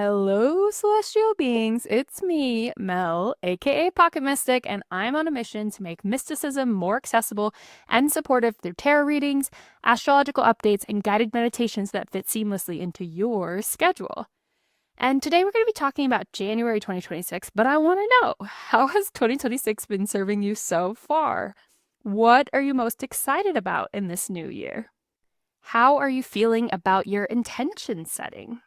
Hello, celestial beings. It's me, Mel, aka Pocket Mystic, and I'm on a mission to make mysticism more accessible and supportive through tarot readings, astrological updates, and guided meditations that fit seamlessly into your schedule. And today we're going to be talking about January 2026, but I want to know, how has 2026 been serving you so far? What are you most excited about in this new year? How are you feeling about your intention setting?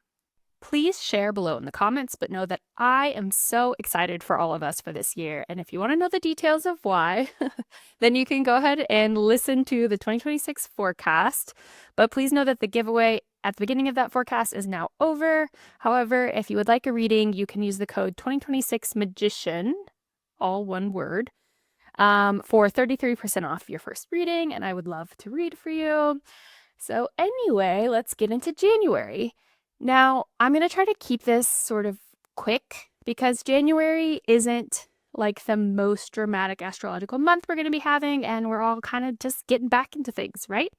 Please share below in the comments, but know that I am so excited for all of us for this year. And if you want to know the details of why, then you can go ahead and listen to the 2026 forecast. But please know that the giveaway at the beginning of that forecast is now over. However, if you would like a reading, you can use the code 2026 Magician, all one word, for 33% off your first reading. And I would love to read for you. So anyway, let's get into January. Now, I'm going to try to keep this sort of quick because January isn't like the most dramatic astrological month we're going to be having, and we're all kind of just getting back into things, right?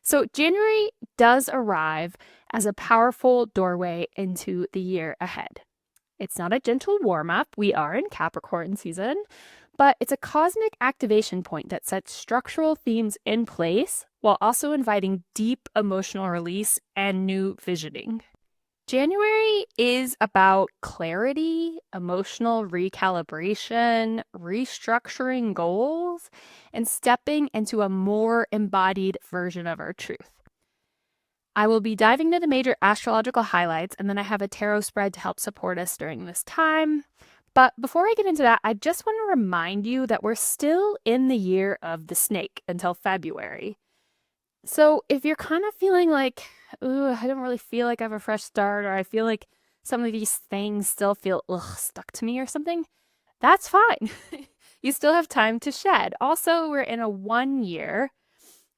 So January does arrive as a powerful doorway into the year ahead. It's not a gentle warm-up. We are in Capricorn season, but it's a cosmic activation point that sets structural themes in place while also inviting deep emotional release and new visioning. January is about clarity, emotional recalibration, restructuring goals, and stepping into a more embodied version of our truth. I will be diving into the major astrological highlights, and then I have a tarot spread to help support us during this time. But before I get into that, I just want to remind you that we're still in the year of the snake until February. So if you're kind of feeling like, ooh, I don't really feel like I have a fresh start, or I feel like some of these things still feel stuck to me or something, that's fine. You still have time to shed. Also, we're in a 1 year,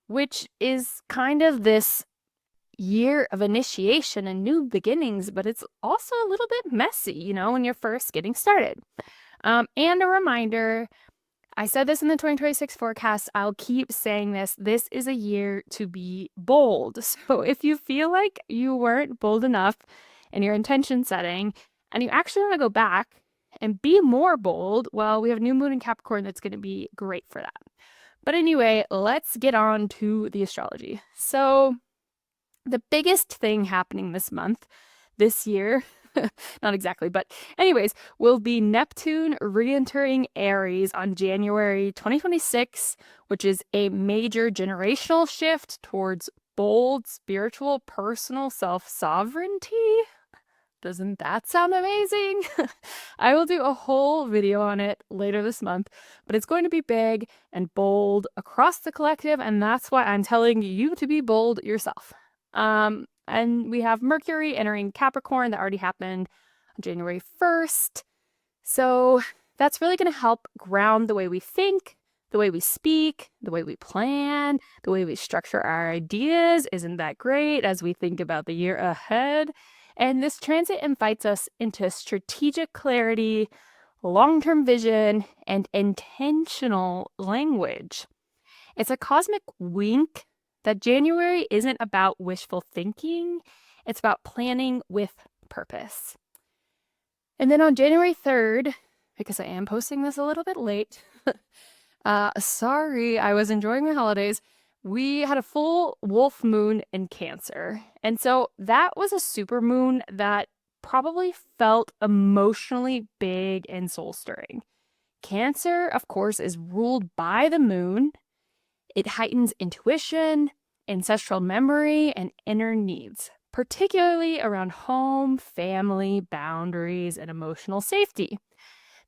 which is kind of this year of initiation and new beginnings, but it's also a little bit messy, when you're first getting started. And a reminder, I said this in the 2026 forecast. I'll keep saying this. This is a year to be bold. So if you feel like you weren't bold enough in your intention setting and you actually want to go back and be more bold, well, we have new moon in Capricorn that's going to be great for that. But anyway, let's get on to the astrology. So the biggest thing happening this year, not exactly, but anyways, will be Neptune re-entering Aries on January 2026, which is a major generational shift towards bold, spiritual, personal self-sovereignty. Doesn't that sound amazing? I will do a whole video on it later this month, but it's going to be big and bold across the collective, and that's why I'm telling you to be bold yourself. And we have Mercury entering Capricorn that already happened on January 1st. So that's really going to help ground the way we think, the way we speak, the way we plan, the way we structure our ideas. Isn't that great as we think about the year ahead? And this transit invites us into strategic clarity, long-term vision, and intentional language. It's a cosmic wink that January isn't about wishful thinking, it's about planning with purpose. And then on January 3rd, because I am posting this a little bit late, sorry, I was enjoying my holidays, we had a full wolf moon in Cancer. And so that was a super moon that probably felt emotionally big and soul stirring. Cancer, of course, is ruled by the moon. It heightens intuition, ancestral memory, and inner needs, particularly around home, family, boundaries, and emotional safety.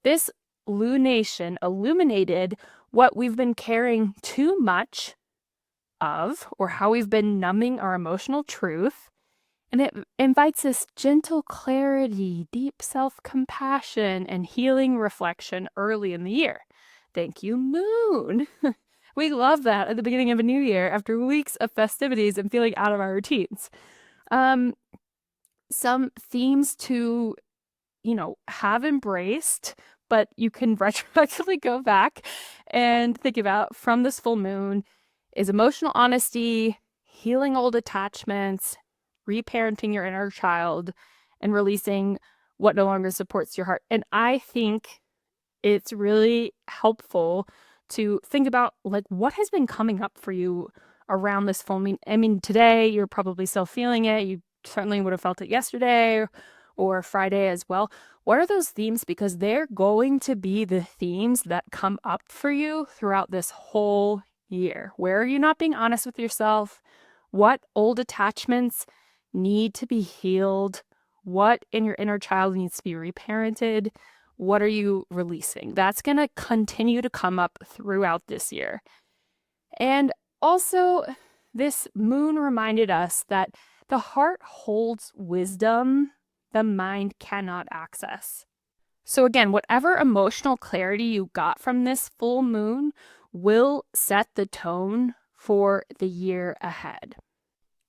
This lunation illuminated what we've been caring too much of, or how we've been numbing our emotional truth, and it invites this gentle clarity, deep self-compassion, and healing reflection early in the year. Thank you, moon. We love that at the beginning of a new year after weeks of festivities and feeling out of our routines. Some themes to, have embraced, but you can retroactively go back and think about from this full moon is emotional honesty, healing old attachments, reparenting your inner child, and releasing what no longer supports your heart. And I think it's really helpful to think about like what has been coming up for you around this full moon. I mean, today you're probably still feeling it. You certainly would have felt it yesterday or Friday as well. What are those themes? Because they're going to be the themes that come up for you throughout this whole year. Where are you not being honest with yourself? What old attachments need to be healed? What in your inner child needs to be reparented? What are you releasing? That's going to continue to come up throughout this year. And also, this moon reminded us that the heart holds wisdom the mind cannot access. So, again, whatever emotional clarity you got from this full moon will set the tone for the year ahead.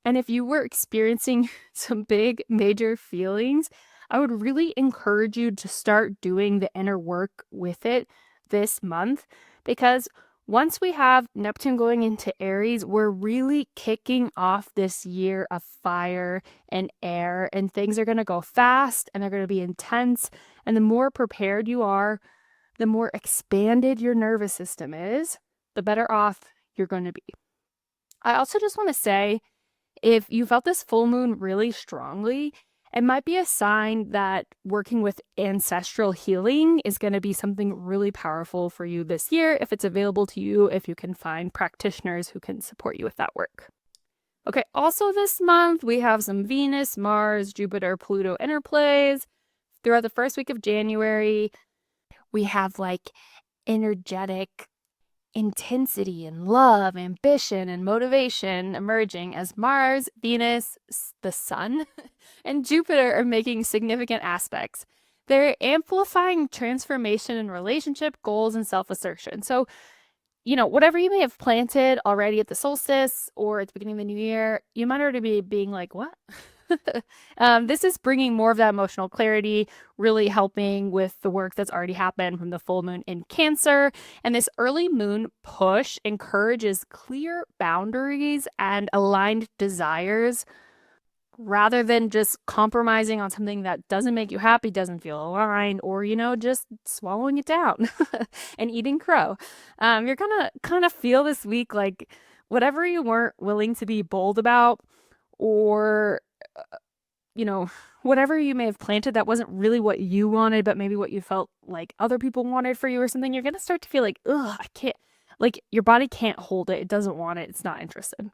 And if you were experiencing some big, major feelings, I would really encourage you to start doing the inner work with it this month, because once we have Neptune going into Aries, we're really kicking off this year of fire and air, and things are going to go fast and they're going to be intense. And the more prepared you are, the more expanded your nervous system is, the better off you're going to be. I also just want to say, if you felt this full moon really strongly, it might be a sign that working with ancestral healing is going to be something really powerful for you this year, if it's available to you, if you can find practitioners who can support you with that work. Okay, also this month, we have some Venus, Mars, Jupiter, Pluto interplays. Throughout the first week of January, we have like energetic intensity and love, ambition, and motivation emerging as Mars, Venus, the Sun, and Jupiter are making significant aspects. They're amplifying transformation in relationship, goals, and self-assertion. So, whatever you may have planted already at the solstice or at the beginning of the new year, you might already be being like, what? This is bringing more of that emotional clarity, really helping with the work that's already happened from the full moon in Cancer. And this early moon push encourages clear boundaries and aligned desires rather than just compromising on something that doesn't make you happy, doesn't feel aligned, or, just swallowing it down and eating crow. You're gonna kind of feel this week like whatever you weren't willing to be bold about, or whatever you may have planted that wasn't really what you wanted, but maybe what you felt like other people wanted for you or something, you're going to start to feel like, ugh, I can't, like your body can't hold it. It doesn't want it. It's not interested.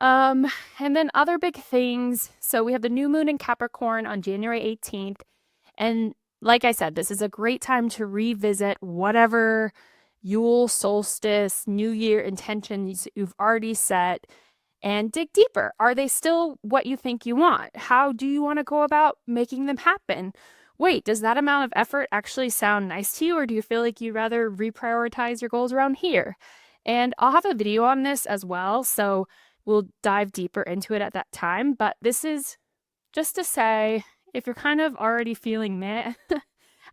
And then other big things. So we have the new moon in Capricorn on January 18th. And like I said, this is a great time to revisit whatever Yule, solstice, New Year intentions you've already set and dig deeper. Are they still what you think you want? How do you want to go about making them happen? Wait, does that amount of effort actually sound nice to you, or do you feel like you'd rather reprioritize your goals around here? And I'll have a video on this as well, so we'll dive deeper into it at that time. But this is just to say, if you're kind of already feeling meh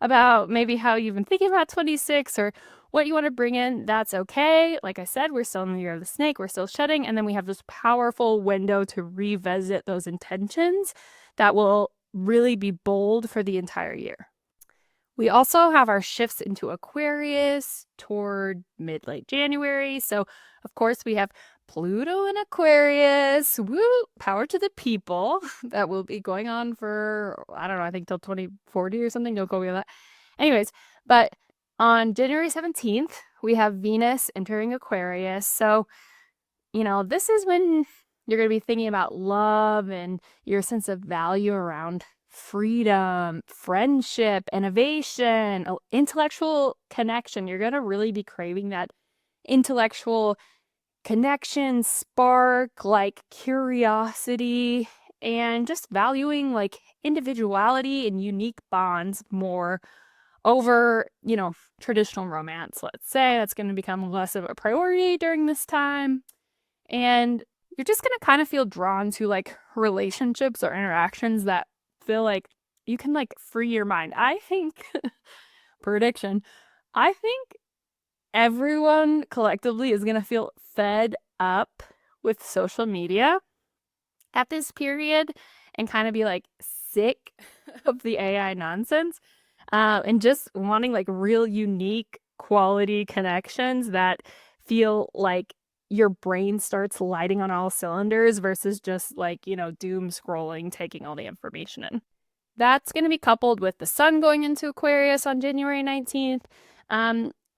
about maybe how you've been thinking about 26 or what you want to bring in, that's okay. Like I said, we're still in the year of the snake, we're still shedding, and then we have this powerful window to revisit those intentions that will really be bold for the entire year. We also have our shifts into Aquarius toward mid-late January. So, of course, we have Pluto in Aquarius. Woo! Power to the people. That will be going on for, I don't know, I think till 2040 or something. Don't go with that. Anyways, but on January 17th, we have Venus entering Aquarius. So, this is when you're going to be thinking about love and your sense of value around freedom, friendship, innovation, intellectual connection. You're going to really be craving that intellectual connection, spark, like curiosity, and just valuing like individuality and unique bonds more over, traditional romance, let's say. That's going to become less of a priority during this time. And you're just going to kind of feel drawn to like relationships or interactions that feel like you can like free your mind. I think, prediction, I think everyone collectively is going to feel fed up with social media at this period and kind of be like sick of the AI nonsense, and just wanting like real unique quality connections that feel like your brain starts lighting on all cylinders versus just like, doom scrolling, taking all the information in. That's going to be coupled with the sun going into Aquarius on January 19th.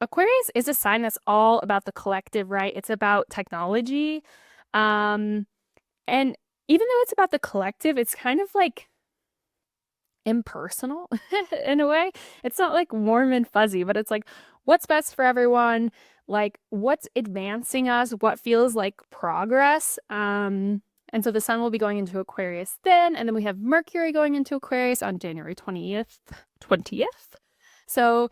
Aquarius is a sign that's all about the collective, right? It's about technology. And even though it's about the collective, it's kind of like impersonal in a way. It's not like warm and fuzzy, but it's like what's best for everyone, like what's advancing us, what feels like progress. And so the sun will be going into Aquarius then, and then we have Mercury going into Aquarius on January 20th. So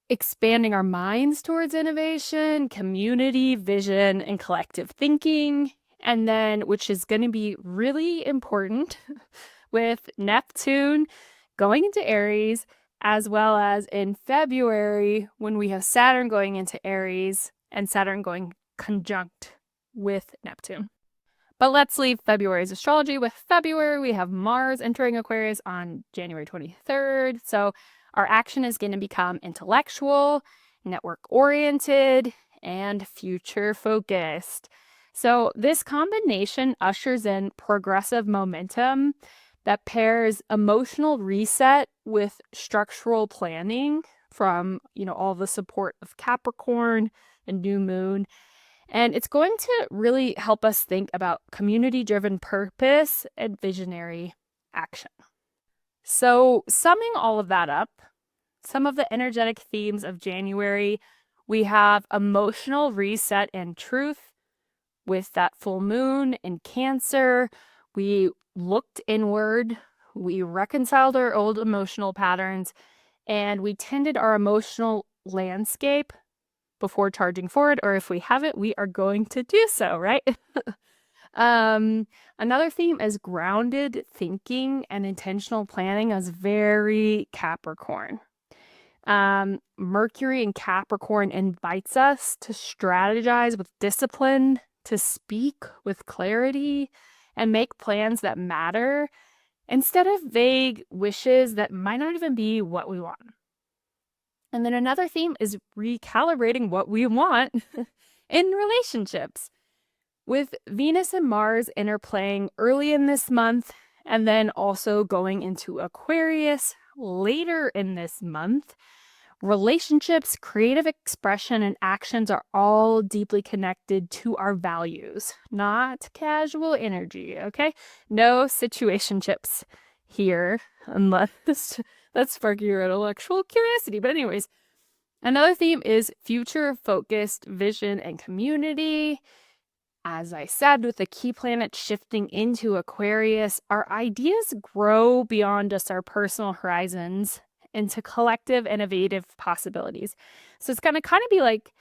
expanding our minds towards innovation, community, vision, and collective thinking. And then, which is going to be really important, with Neptune going into Aries, as well as in February when we have Saturn going into Aries and Saturn going conjunct with Neptune. But let's leave February's astrology. With February, we have Mars entering Aquarius on January 23rd. So our action is going to become intellectual, network-oriented, and future-focused. So this combination ushers in progressive momentum that pairs emotional reset with structural planning from, all the support of Capricorn and new moon. And it's going to really help us think about community-driven purpose and visionary action. So summing all of that up, some of the energetic themes of January, we have emotional reset and truth with that full moon in Cancer. We looked inward, we reconciled our old emotional patterns, and we tended our emotional landscape before charging forward, or if we haven't, we are going to do so, right? Another theme is grounded thinking and intentional planning as very Capricorn. Mercury in Capricorn invites us to strategize with discipline, to speak with clarity, and make plans that matter instead of vague wishes that might not even be what we want. And then another theme is recalibrating what we want in relationships, with Venus and Mars interplaying early in this month and then also going into Aquarius later in this month. Relationships, creative expression, and actions are all deeply connected to our values, not casual energy, okay? No situationships here, unless that spark your intellectual curiosity. But anyways, another theme is future-focused vision and community. As I said, with the key planet shifting into Aquarius, our ideas grow beyond just our personal horizons into collective, innovative possibilities. So it's going to kind of be like,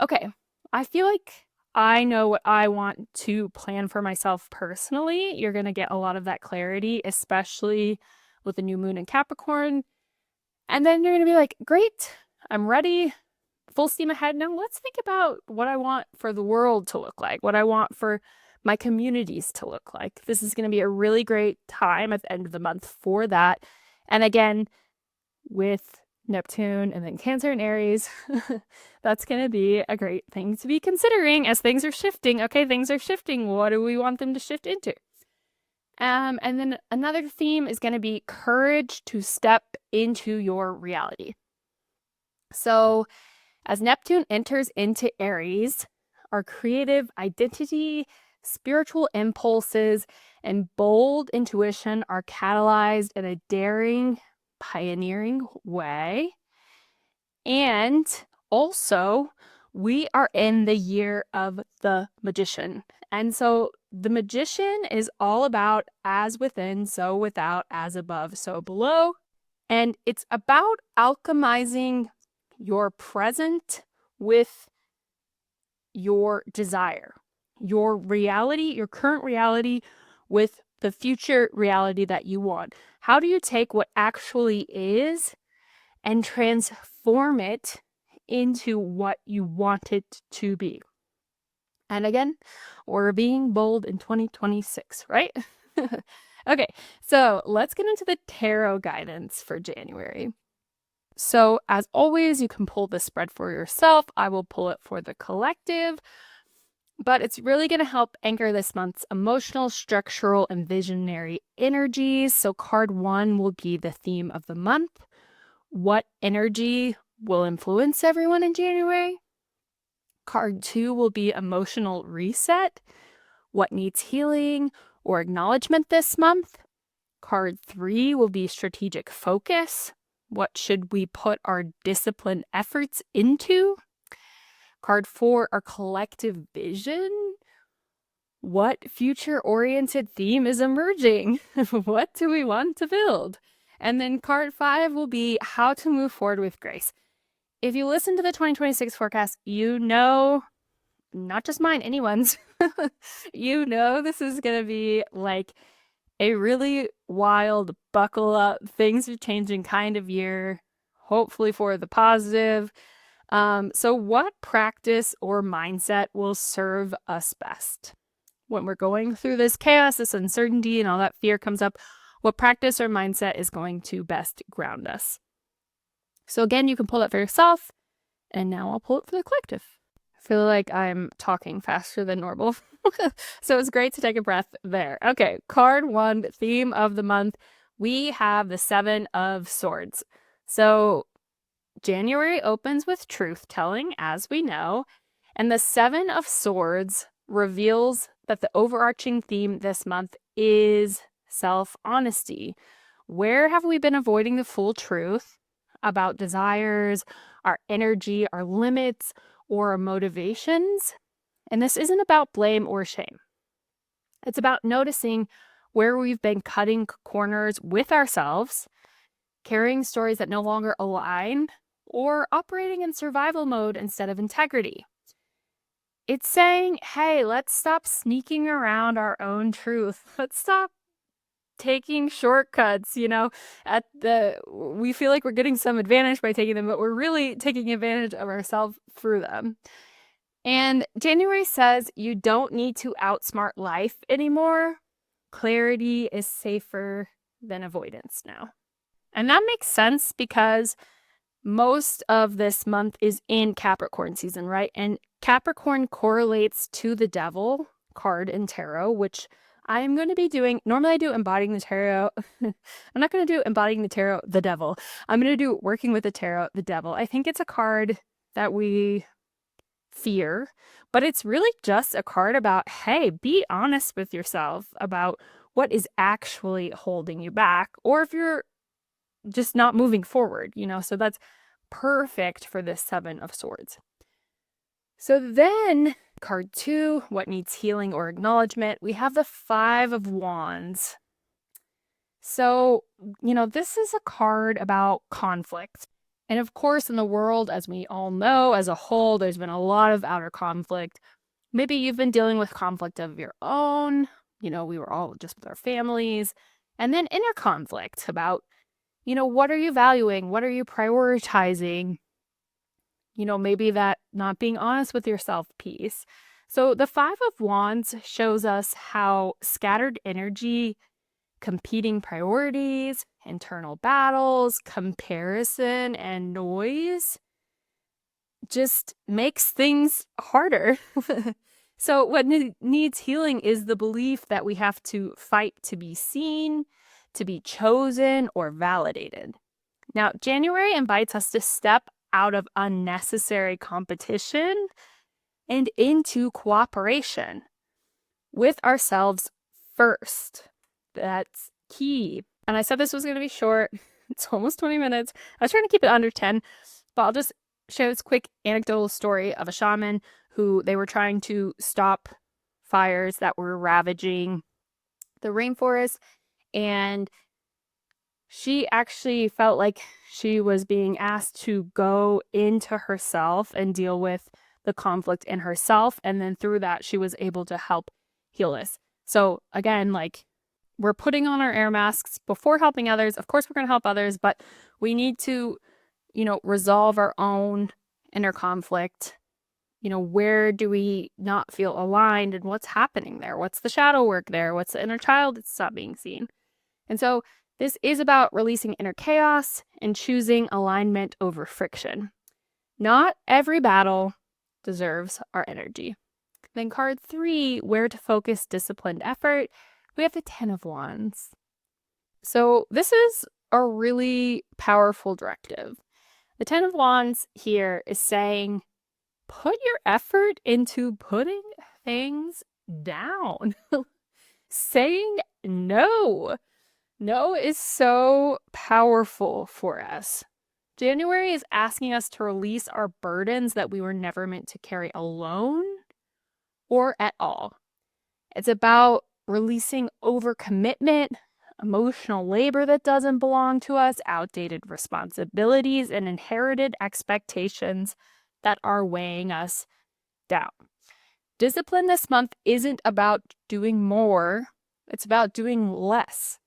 okay, I feel like I know what I want to plan for myself personally. You're going to get a lot of that clarity, especially with the new moon in Capricorn. And then you're going to be like, great, I'm ready, full steam ahead. Now let's think about what I want for the world to look like, what I want for my communities to look like. This is going to be a really great time at the end of the month for that. And again, with Neptune and then Cancer and Aries, that's going to be a great thing to be considering as things are shifting. Okay, things are shifting. What do we want them to shift into? And then another theme is going to be courage to step into your reality. So as Neptune enters into Aries, our creative identity, spiritual impulses, and bold intuition are catalyzed in a daring, pioneering way. And also, we are in the year of the Magician. And so the Magician is all about as within, so without, as above, so below. And it's about alchemizing your present with your desire, your reality, your current reality with the future reality that you want. How do you take what actually is and transform it into what you want it to be? And again, we're being bold in 2026, right? Okay, so let's get into the tarot guidance for January. So, as always, you can pull the spread for yourself. I will pull it for the collective, but it's really going to help anchor this month's emotional, structural, and visionary energies. So, card 1 will be the theme of the month. What energy will influence everyone in January? Card 2 will be emotional reset. What needs healing or acknowledgement this month? Card 3 will be strategic focus. What should we put our disciplined efforts into? Card 4, our collective vision. What future-oriented theme is emerging? What do we want to build? And then card 5 will be how to move forward with grace. If you listen to the 2026 forecast, you know, not just mine, anyone's, you know this is going to be like a really wild, buckle up, things are changing kind of year, hopefully for the positive. So what practice or mindset will serve us best? When we're going through this chaos, this uncertainty, and all that fear comes up, what practice or mindset is going to best ground us? So again, you can pull it for yourself, and now I'll pull it for the collective. I feel like I'm talking faster than normal. So it's great to take a breath there. Okay, card 1, theme of the month. We have the 7 of Swords. So January opens with truth telling, as we know, and the 7 of Swords reveals that the overarching theme this month is self-honesty. Where have we been avoiding the full truth about desires, our energy, our limits, or our motivations? And this isn't about blame or shame. It's about noticing where we've been cutting corners with ourselves, carrying stories that no longer align, or operating in survival mode instead of integrity. It's saying, hey, let's stop sneaking around our own truth. Let's stop taking shortcuts, we feel like we're getting some advantage by taking them, but we're really taking advantage of ourselves through them. And January says you don't need to outsmart life anymore. Clarity is safer than avoidance now. And that makes sense because most of this month is in Capricorn season, right? And Capricorn correlates to the devil card in tarot, which I'm going to be doing. Normally I do embodying the tarot. I'm not going to do embodying the tarot, the devil. I'm going to do working with the tarot, the devil. I think it's a card that we fear, but it's really just a card about, hey, be honest with yourself about what is actually holding you back, or if you're just not moving forward, so that's perfect for this 7 of Swords. So then card 2, what needs healing or acknowledgement? We have the 5 of Wands. So, this is a card about conflict. And of course, in the world, as we all know, as a whole, there's been a lot of outer conflict. Maybe you've been dealing with conflict of your own. We were all just with our families. And then inner conflict about, what are you valuing? What are you prioritizing? Maybe that not being honest with yourself piece. So the 5 of Wands shows us how scattered energy, competing priorities, internal battles, comparison, and noise just makes things harder. So what needs healing is the belief that we have to fight to be seen, to be chosen, or validated. Now, January invites us to step out of unnecessary competition and into cooperation with ourselves first. That's key. And I said this was going to be short. It's almost 20 minutes. I was trying to keep it under 10, but I'll just share this quick anecdotal story of a shaman who they were trying to stop fires that were ravaging the rainforest. And she actually felt like she was being asked to go into herself and deal with the conflict in herself. And then through that, she was able to help heal this. So again, we're putting on our air masks before helping others. Of course, we're going to help others, but we need to, resolve our own inner conflict, where do we not feel aligned and what's happening there? What's the shadow work there? What's the inner child that's not being seen? And so this is about releasing inner chaos and choosing alignment over friction. Not every battle deserves our energy. Then card 3, where to focus disciplined effort. We have the 10 of Wands. So this is a really powerful directive. The 10 of Wands here is saying, put your effort into putting things down. Saying no. No is so powerful for us. January is asking us to release our burdens that we were never meant to carry alone or at all. It's about releasing overcommitment, emotional labor that doesn't belong to us, outdated responsibilities, and inherited expectations that are weighing us down. Discipline this month isn't about doing more, it's about doing less,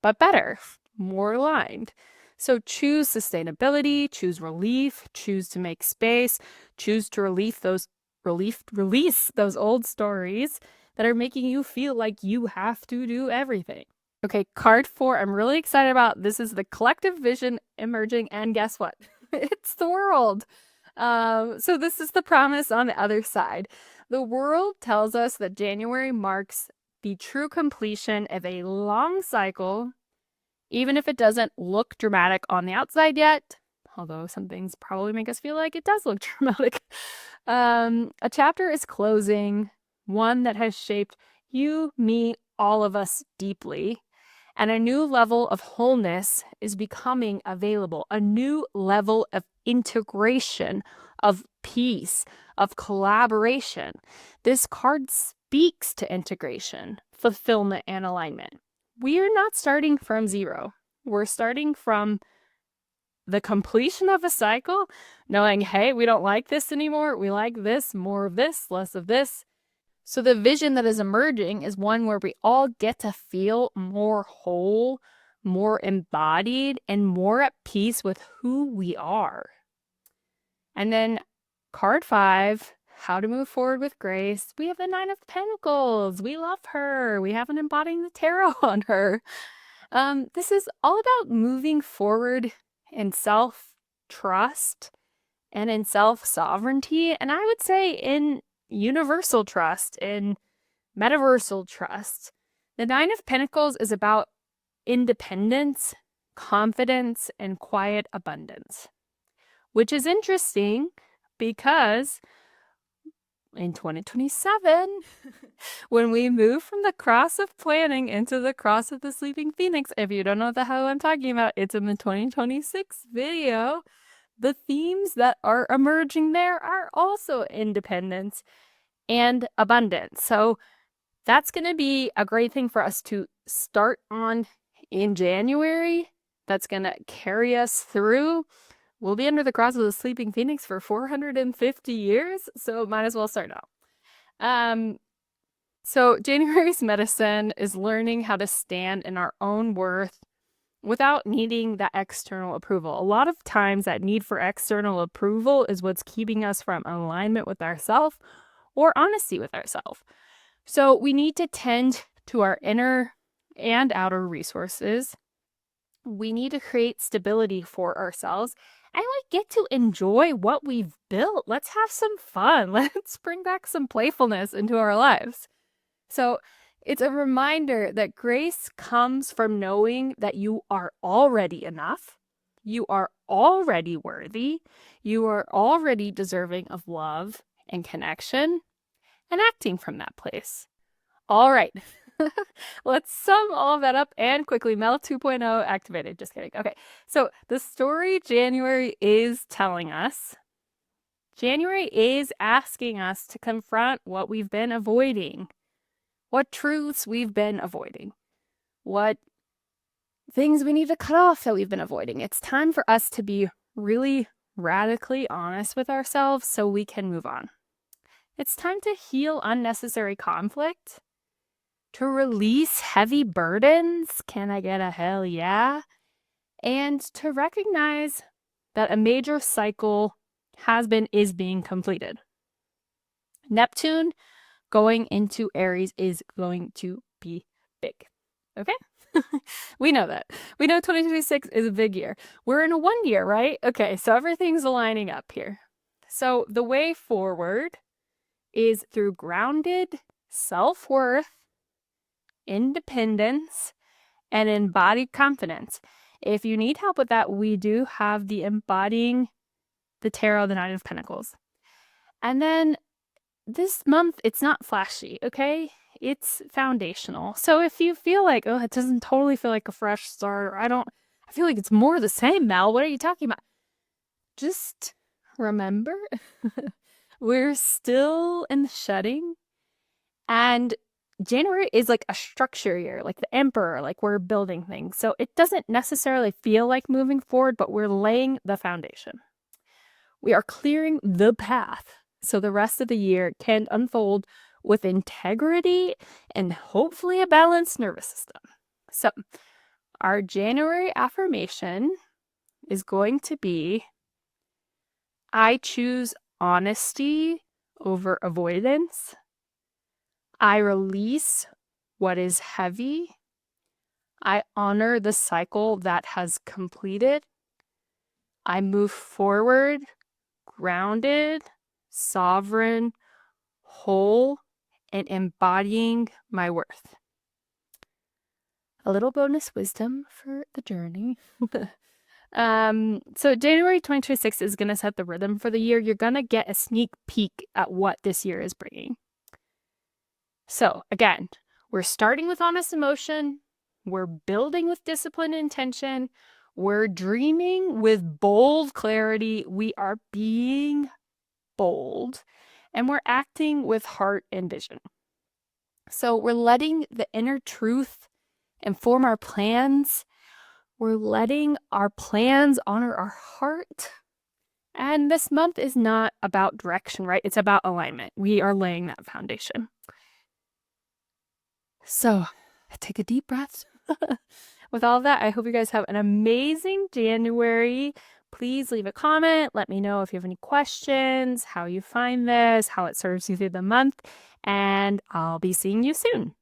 but better, more aligned. So choose sustainability, choose relief, choose to make space, choose to release those old stories that are making you feel like you have to do everything. Okay, card 4, I'm really excited about. This is the collective vision emerging, and guess what? It's the world. So this is the promise on the other side. The world tells us that January marks the true completion of a long cycle, even if it doesn't look dramatic on the outside yet, although some things probably make us feel like it does look dramatic. A chapter is closing, one that has shaped you, me, all of us deeply. And a new level of wholeness is becoming available, a new level of integration, of peace, of collaboration. This card speaks to integration, fulfillment, and alignment. We are not starting from zero. We're starting from the completion of a cycle, knowing, hey, we don't like this anymore. We like this, more of this, less of this. So the vision that is emerging is one where we all get to feel more whole, more embodied, and more at peace with who we are. And then card 5, how to move forward with grace. We have the 9 of Pentacles. We love her. We have an embodying the tarot on her. This is all about moving forward in self-trust and in self-sovereignty. And I would say in universal trust, in metaversal trust. The 9 of Pentacles is about independence, confidence, and quiet abundance, which is interesting because in 2027, when we move from the cross of planning into the cross of the sleeping phoenix, if you don't know the hell I'm talking about, it's in the 2026 video. The themes that are emerging there are also independence and abundance. So that's going to be a great thing for us to start on in January. That's going to carry us through. We'll be under the cross of the sleeping phoenix for 450 years, so might as well start now. So January's medicine is learning how to stand in our own worth without needing that external approval. A lot of times that need for external approval is what's keeping us from alignment with ourselves or honesty with ourselves. So we need to tend to our inner and outer resources. We need to create stability for ourselves and get to enjoy what we've built. Let's have some fun. Let's bring back some playfulness into our lives. So it's a reminder that grace comes from knowing that you are already enough. You are already worthy. You are already deserving of love and connection, and acting from that place. All right. Let's sum all of that up and quickly. Mel 2.0 activated. Just kidding. Okay. So the story January is telling us, January is asking us to confront what we've been avoiding, what truths we've been avoiding, what things we need to cut off that we've been avoiding. It's time for us to be really radically honest with ourselves so we can move on. It's time to heal unnecessary conflict, to release heavy burdens. Can I get a hell yeah? And to recognize that a major cycle is being completed. Neptune going into Aries is going to be big. Okay? We know that. We know 2026 is a big year. We're in a 1 year, right? Okay, so everything's aligning up here. So the way forward is through grounded self-worth, independence, and embodied confidence. If you need help with that, we do have the Embodying the Tarot, the Nine of Pentacles. And then this month, it's not flashy, okay? It's foundational. So if you feel like, oh, it doesn't totally feel like a fresh start, or I feel like it's more the same, Mel. What are you talking about? Just remember, we're still in the shedding. And January is like a structure year, like the emperor, like we're building things. So it doesn't necessarily feel like moving forward, but we're laying the foundation. We are clearing the path so the rest of the year can unfold with integrity and hopefully a balanced nervous system. So our January affirmation is going to be, I choose honesty over avoidance. I release what is heavy. I honor the cycle that has completed. I move forward, grounded, sovereign, whole, and embodying my worth. A little bonus wisdom for the journey. So January 2026 is going to set the rhythm for the year. You're going to get a sneak peek at what this year is bringing. So again, we're starting with honest emotion. We're building with discipline and intention. We're dreaming with bold clarity. We are being bold. And we're acting with heart and vision. So we're letting the inner truth inform our plans. We're letting our plans honor our heart. And this month is not about direction, right? It's about alignment. We are laying that foundation. So take a deep breath. With all of that, I hope you guys have an amazing January. Please leave a comment. Let me know if you have any questions, how you find this, how it serves you through the month, and I'll be seeing you soon.